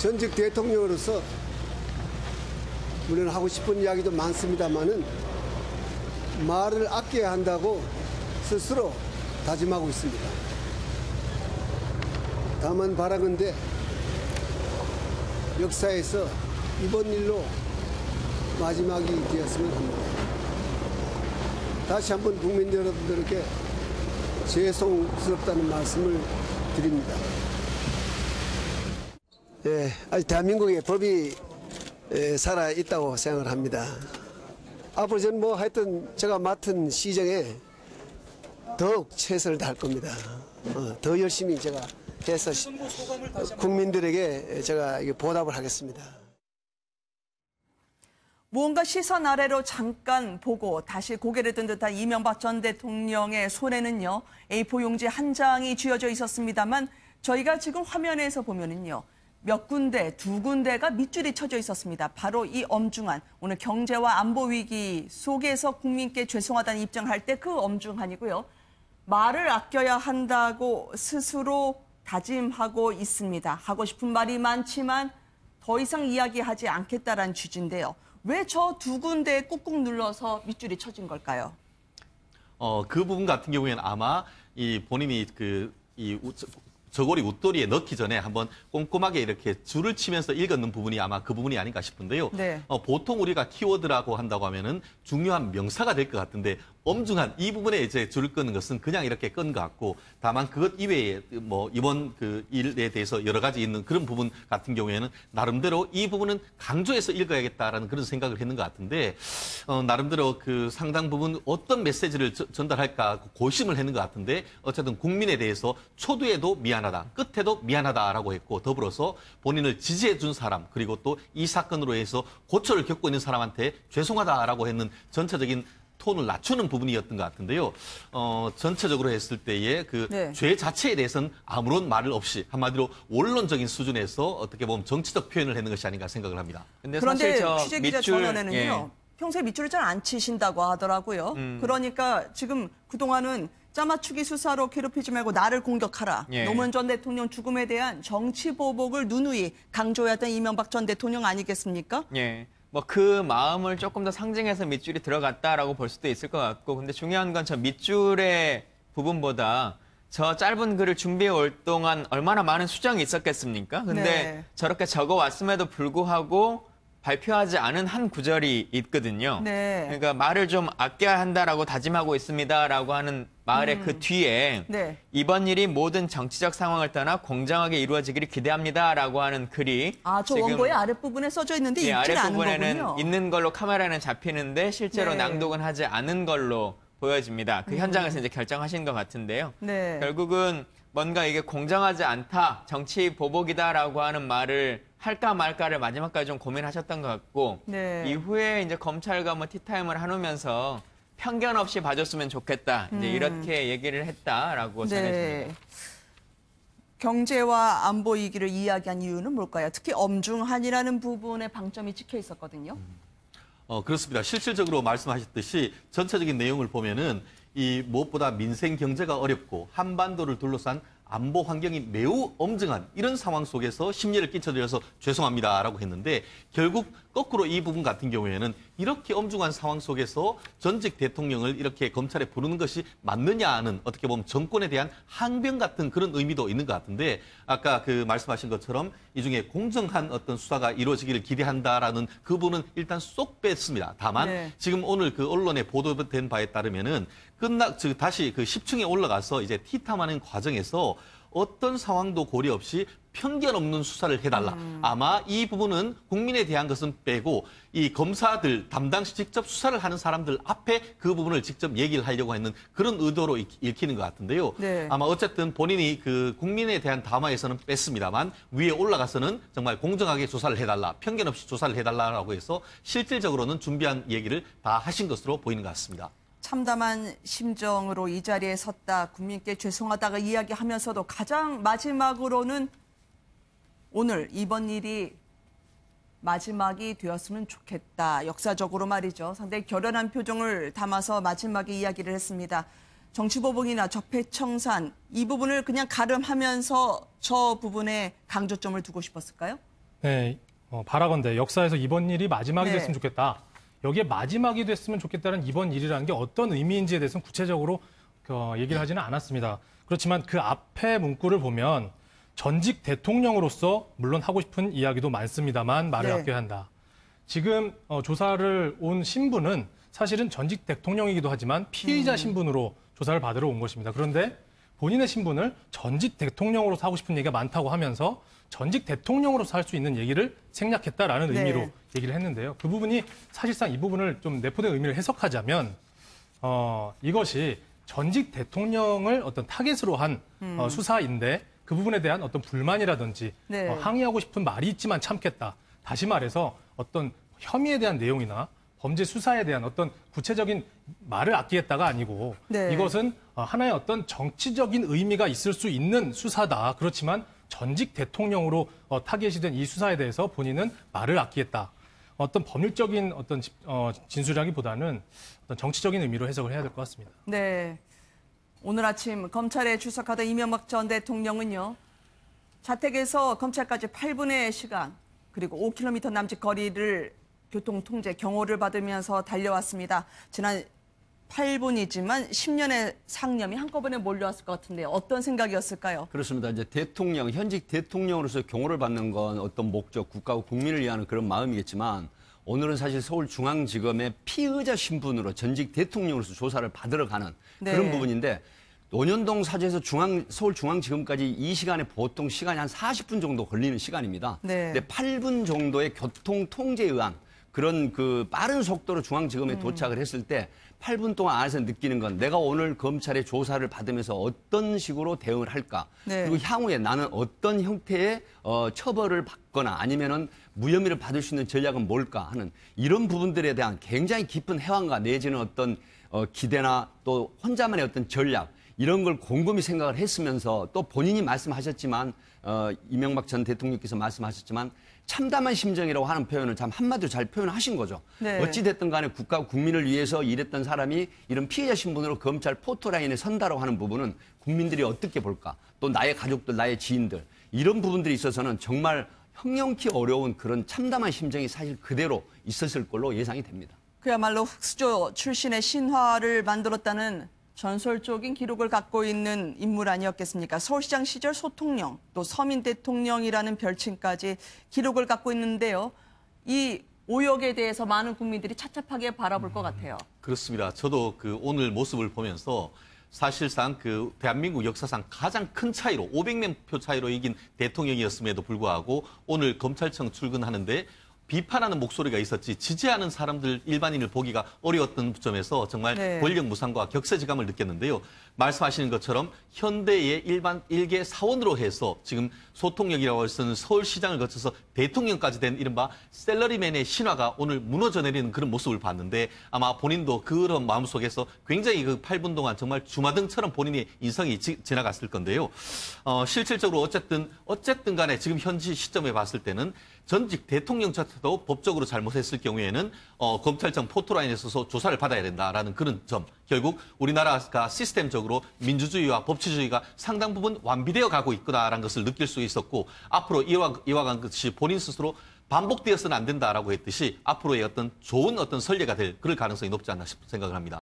전직 대통령으로서 물론 하고 싶은 이야기도 많습니다만은 말을 아껴야 한다고 스스로 다짐하고 있습니다. 다만 바라건대 역사에서 이번 일로 마지막이 되었으면 합니다. 다시 한번 국민 여러분들에게 죄송스럽다는 말씀을 드립니다. 예, 아직 대한민국에 법이 살아 있다고 생각을 합니다. 앞으로 저는 뭐 하여튼 제가 맡은 시정에 더욱 최선을 다할 겁니다. 더 열심히 제가 해서 국민들에게 제가 보답을 하겠습니다. 무언가 시선 아래로 잠깐 보고 다시 고개를 든 듯한 이명박 전 대통령의 손에는요, A4 용지 한 장이 쥐어져 있었습니다만 저희가 지금 화면에서 보면은요, 몇 군데, 두 군데가 밑줄이 쳐져 있었습니다. 바로 이 엄중한 오늘 경제와 안보 위기 속에서 국민께 죄송하다는 입장할 때 그 엄중한이고요. 말을 아껴야 한다고 스스로 다짐하고 있습니다. 하고 싶은 말이 많지만 더 이상 이야기하지 않겠다라는 취지인데요. 왜 저 두 군데에 꾹꾹 눌러서 밑줄이 쳐진 걸까요? 그 부분 같은 경우에는 아마 본인이 저고리 웃돌이에 넣기 전에 한번 꼼꼼하게 이렇게 줄을 치면서 읽었는 부분이 아마 그 부분이 아닌가 싶은데요. 네. 보통 우리가 키워드라고 한다고 하면은 중요한 명사가 될 것 같은데 엄중한 이 부분에 이제 줄을 끄는 것은 그냥 이렇게 끈 것 같고 다만 그것 이외에 뭐 이번 그 일에 대해서 여러 가지 있는 그런 부분 같은 경우에는 나름대로 이 부분은 강조해서 읽어야겠다라는 그런 생각을 했는 것 같은데 나름대로 그 상당 부분 어떤 메시지를 전달할까 고심을 했는 것 같은데 어쨌든 국민에 대해서 초두에도 미안하다, 끝에도 미안하다라고 했고 더불어서 본인을 지지해 준 사람 그리고 또 이 사건으로 해서 고초를 겪고 있는 사람한테 죄송하다라고 했는 전체적인 톤을 낮추는 부분이었던 것 같은데요. 전체적으로 했을 때의 죄 자체에 대해서는 아무런 말을 없이 한마디로 원론적인 수준에서 어떻게 보면 정치적 표현을 했는 것이 아닌가 생각을 합니다. 그런데 취재 기자 전원에는요. 평소에 밑줄을 잘 안 치신다고 하더라고요. 그러니까 지금 그동안은 짜맞추기 수사로 괴롭히지 말고 나를 공격하라. 노무현 전 대통령 죽음에 대한 정치 보복을 누누이 강조했던 이명박 전 대통령 아니겠습니까? 예. 뭐 그 마음을 조금 더 상징해서 밑줄이 들어갔다라고 볼 수도 있을 것 같고 근데 중요한 건 저 밑줄의 부분보다 저 짧은 글을 준비해 올 동안 얼마나 많은 수정이 있었겠습니까? 근데 저렇게 적어왔음에도 불구하고 발표하지 않은 한 구절이 있거든요. 그러니까 말을 좀 아껴야 한다라고 다짐하고 있습니다라고 하는 말의 그 뒤에 이번 일이 모든 정치적 상황을 떠나 공정하게 이루어지기를 기대합니다라고 하는 글이 저 원고의 아랫부분에 써져 있는데 있지는 않은 거군요. 아랫부분에는 있는 걸로 카메라는 잡히는데 실제로 낭독은 하지 않은 걸로 보여집니다. 그 현장에서 이제 결정하신 것 같은데요. 결국은 뭔가 이게 공정하지 않다, 정치 보복이다라고 하는 말을 할까 말까를 마지막까지 좀 고민하셨던 것 같고 이후에 이제 검찰과 뭐 티타임을 나누면서 편견 없이 봐줬으면 좋겠다. 이제 이렇게 얘기를 했다라고 전해집니다. 경제와 안보 위기를 이야기한 이유는 뭘까요? 특히 엄중한이라는 부분에 방점이 찍혀 있었거든요. 그렇습니다. 실질적으로 말씀하셨듯이 전체적인 내용을 보면은 이 무엇보다 민생 경제가 어렵고 한반도를 둘러싼 안보 환경이 매우 엄중한 이런 상황 속에서 심려를 끼쳐드려서 죄송합니다라고 했는데 결국 거꾸로 이 부분 같은 경우에는 이렇게 엄중한 상황 속에서 전직 대통령을 이렇게 검찰에 부르는 것이 맞느냐는 어떻게 보면 정권에 대한 항변 같은 그런 의미도 있는 것 같은데 아까 그 말씀하신 것처럼 이 중에 공정한 어떤 수사가 이루어지기를 기대한다라는 그 부분은 일단 쏙 뺐습니다. 다만 지금 오늘 그 언론에 보도된 바에 따르면은 다시 그 10층에 올라가서 이제 티탐하는 과정에서 어떤 상황도 고려 없이 편견 없는 수사를 해달라. 아마 이 부분은 국민에 대한 것은 빼고 이 검사들 담당시 직접 수사를 하는 사람들 앞에 그 부분을 직접 얘기를 하려고 했는 그런 의도로 읽히는 것 같은데요. 아마 어쨌든 본인이 그 국민에 대한 담화에서는 뺐습니다만 위에 올라가서는 정말 공정하게 조사를 해달라. 편견 없이 조사를 해달라고 해서 실질적으로는 준비한 얘기를 다 하신 것으로 보이는 것 같습니다. 참담한 심정으로 이 자리에 섰다 국민께 죄송하다가 이야기하면서도 가장 마지막으로는 오늘 이번 일이 마지막이 되었으면 좋겠다. 역사적으로 말이죠. 상당히 결연한 표정을 담아서 마지막에 이야기를 했습니다. 정치보복이나 적폐청산 이 부분을 그냥 가름하면서 저 부분에 강조점을 두고 싶었을까요? 네, 바라건대 역사에서 이번 일이 마지막이 네. 됐으면 좋겠다. 여기에 마지막이 됐으면 좋겠다는 이번 일이라는 게 어떤 의미인지에 대해서는 구체적으로 얘기를 하지는 않았습니다. 그렇지만 그 앞에 문구를 보면 전직 대통령으로서 물론 하고 싶은 이야기도 많습니다만 말을 네. 아껴야 한다. 지금 조사를 온 신분은 사실은 전직 대통령이기도 하지만 피의자 신분으로 조사를 받으러 온 것입니다. 그런데 본인의 신분을 전직 대통령으로서 하고 싶은 얘기가 많다고 하면서 전직 대통령으로서 할 수 있는 얘기를 생략했다라는 네. 의미로 얘기를 했는데요. 그 부분이 사실상 이 부분을 좀 내포된 의미를 해석하자면 이것이 전직 대통령을 어떤 타겟으로 한 수사인데 그 부분에 대한 어떤 불만이라든지 네. 항의하고 싶은 말이 있지만 참겠다. 다시 말해서 어떤 혐의에 대한 내용이나 범죄 수사에 대한 어떤 구체적인 말을 아끼겠다가 아니고 네. 이것은 하나의 어떤 정치적인 의미가 있을 수 있는 수사다. 그렇지만 전직 대통령으로 타겟이 된 이 수사에 대해서 본인은 말을 아끼겠다. 어떤 법률적인 어떤 진술이라기보다는 어떤 정치적인 의미로 해석을 해야 될 것 같습니다. 네. 오늘 아침 검찰에 출석하던 이명박 전 대통령은요. 자택에서 검찰까지 8분의 시간 그리고 5km 남짓 거리를 교통통제 경호를 받으면서 달려왔습니다. 지난 8분이지만 10년의 상념이 한꺼번에 몰려왔을 것 같은데 어떤 생각이었을까요? 그렇습니다. 이제 현직 대통령으로서 경호를 받는 건 어떤 목적, 국가와 국민을 위한 그런 마음이겠지만 오늘은 사실 서울중앙지검의 피의자 신분으로 전직 대통령으로서 조사를 받으러 가는 네. 그런 부분인데 논현동 사저에서 서울중앙지검까지 이 시간에 보통 시간이 한 40분 정도 걸리는 시간입니다. 네. 근데 8분 정도의 교통 통제에 의한 그런 그 빠른 속도로 중앙지검에 도착을 했을 때 8분 동안 안에서 느끼는 건 내가 오늘 검찰의 조사를 받으면서 어떤 식으로 대응을 할까. 네. 그리고 향후에 나는 어떤 형태의 처벌을 받거나 아니면은 무혐의를 받을 수 있는 전략은 뭘까 하는 이런 부분들에 대한 굉장히 깊은 해왕과 내지는 어떤 기대나 또 혼자만의 어떤 전략 이런 걸 곰곰이 생각을 했으면서 또 본인이 말씀하셨지만 이명박 전 대통령께서 말씀하셨지만 참담한 심정이라고 하는 표현을 참 한마디로 잘 표현하신 거죠. 네. 어찌됐든 간에 국가 국민을 위해서 일했던 사람이 이런 피해자 신분으로 검찰 포토라인에 선다라고 하는 부분은 국민들이 어떻게 볼까? 또 나의 가족들, 나의 지인들 이런 부분들이 있어서는 정말 형용키 어려운 그런 참담한 심정이 사실 그대로 있었을 걸로 예상이 됩니다. 그야말로 흑수저 출신의 신화를 만들었다는 전설적인 기록을 갖고 있는 인물 아니었겠습니까? 서울시장 시절 소통령, 또 서민 대통령이라는 별칭까지 기록을 갖고 있는데요. 이 오역에 대해서 많은 국민들이 착잡하게 바라볼 것 같아요. 그렇습니다. 저도 그 오늘 모습을 보면서 사실상 그 대한민국 역사상 가장 큰 차이로 500명 표 차이로 이긴 대통령이었음에도 불구하고 오늘 검찰청 출근하는데 비판하는 목소리가 있었지 지지하는 사람들 일반인을 보기가 어려웠던 점에서 정말 네. 권력 무상과 격세지감을 느꼈는데요. 말씀하시는 것처럼 현대의 일개 사원으로 해서 지금 소통력이라고 해서는 서울시장을 거쳐서 대통령까지 된 이른바 셀러리맨의 신화가 오늘 무너져 내리는 그런 모습을 봤는데 아마 본인도 그런 마음속에서 굉장히 그 8분 동안 정말 주마등처럼 본인의 인성이 지나갔을 건데요. 실질적으로 어쨌든 간에 지금 현지 시점에 봤을 때는 전직 대통령조차도 법적으로 잘못했을 경우에는 검찰청 포토라인에 서서 조사를 받아야 된다라는 그런 점. 결국 우리나라가 시스템적으로 민주주의와 법치주의가 상당 부분 완비되어 가고 있구나라는 것을 느낄 수 있었고 앞으로 이와 같이 본인 스스로 반복되어서는 안 된다라고 했듯이 앞으로의 어떤 좋은 어떤 선례가 될 그럴 가능성이 높지 않나 생각을 합니다.